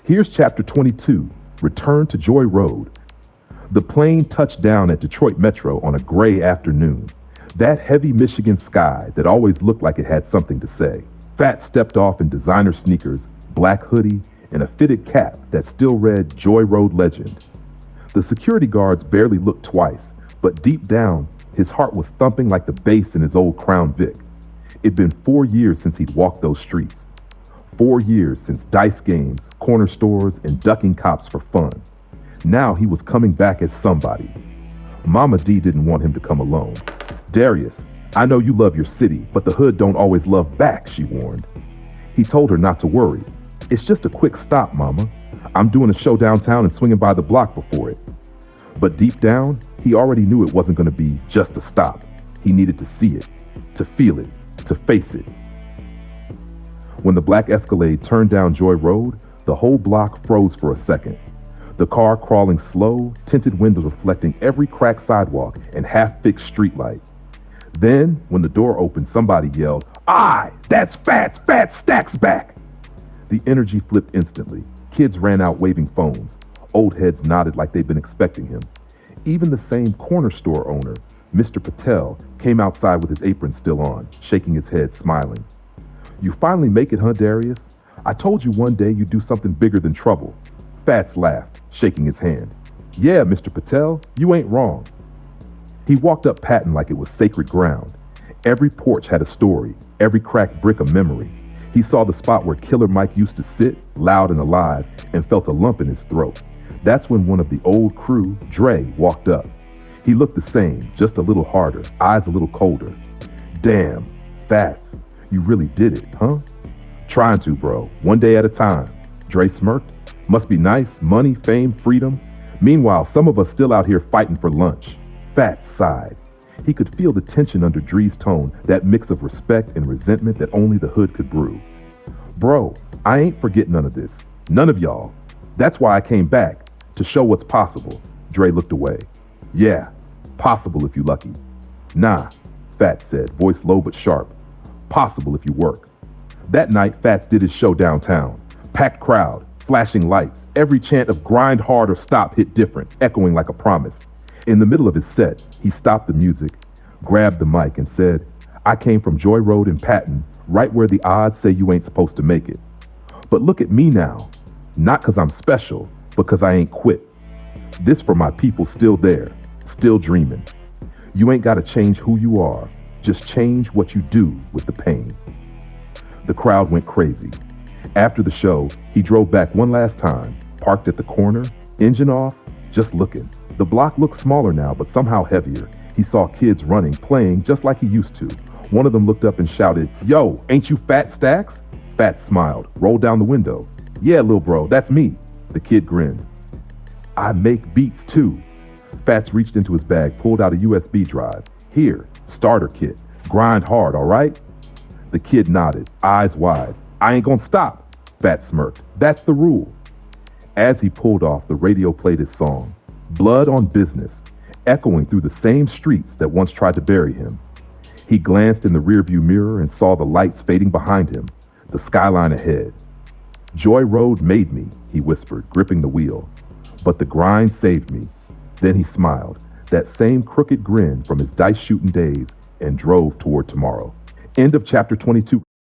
Here's chapter 22, Return to Joy Road. The plane touched down at Detroit Metro on a gray afternoon. That heavy Michigan sky that always looked like it had something to say. Fats stepped off in designer sneakers, black hoodie, and a fitted cap that still read Joy Road Legend. The security guards barely looked twice, but deep down, his heart was thumping like the bass in his old Crown Vic. It'd been 4 years since he'd walked those streets. 4 years since dice games, corner stores, and ducking cops for fun. Now he was coming back as somebody. Mama D didn't want him to come alone. "Darius, I know you love your city, but the hood don't always love back," she warned. He told her not to worry. "It's just a quick stop, Mama. I'm doing a show downtown and swinging by the block before it." But deep down, he already knew it wasn't going to be just a stop. He needed to see it, to feel it, to face it. When the black Escalade turned down Joy Road, the whole block froze for a second. The car crawling slow, tinted windows reflecting every cracked sidewalk and half-fixed streetlight. Then, when the door opened, somebody yelled, "Aye, that's Fats! Fats Stacks back!" The energy flipped instantly. Kids ran out waving phones. Old heads nodded like they'd been expecting him. Even the same corner store owner, Mr. Patel, came outside with his apron still on, shaking his head, smiling. "You finally make it, huh, Darius? I told you one day you'd do something bigger than trouble." Fats laughed, shaking his hand. "Yeah, Mr. Patel, you ain't wrong." He walked up Patton like it was sacred ground. Every porch had a story, every cracked brick a memory. He saw the spot where Killer Mike used to sit, loud and alive, and felt a lump in his throat. That's when one of the old crew, Dre, walked up. He looked the same, just a little harder, eyes a little colder. "Damn, Fats, you really did it, huh?" "Trying to, bro, one day at a time." Dre smirked. "Must be nice, money, fame, freedom. Meanwhile, some of us still out here fighting for lunch." Fats sighed. He could feel the tension under Dre's tone, that mix of respect and resentment that only the hood could brew. "Bro, I ain't forgetting none of this. None of y'all. That's why I came back, to show what's possible." Dre looked away. "Yeah, possible if you lucky." "Nah," Fats said, voice low but sharp. "Possible if you work." That night, Fats did his show downtown. Packed crowd, flashing lights. Every chant of "grind hard or stop" hit different, echoing like a promise. In the middle of his set, he stopped the music, grabbed the mic, and said, "I came from Joy Road in Patton, right where the odds say you ain't supposed to make it. But look at me now. Not 'cause I'm special, but 'cause I ain't quit. This for my people still there, still dreaming. You ain't gotta change who you are, just change what you do with the pain." The crowd went crazy. After the show, he drove back one last time, parked at the corner, engine off, just looking. The block looked smaller now, but somehow heavier. He saw kids running, playing just like he used to. One of them looked up and shouted, "Yo, ain't you Fat Stacks?" Fats smiled, rolled down the window. "Yeah, lil' bro, that's me." The kid grinned. "I make beats too." Fats reached into his bag, pulled out a USB drive. "Here, starter kit. Grind hard, all right?" The kid nodded, eyes wide. "I ain't gonna stop." Fats smirked. "That's the rule." As he pulled off, the radio played his song, "Blood on Business," echoing through the same streets that once tried to bury him. He glanced in the rearview mirror and saw the lights fading behind him, the skyline ahead. "Joy Road made me," he whispered, gripping the wheel. "But the grind saved me." Then he smiled, that same crooked grin from his dice shooting days, and drove toward tomorrow. End of chapter 22.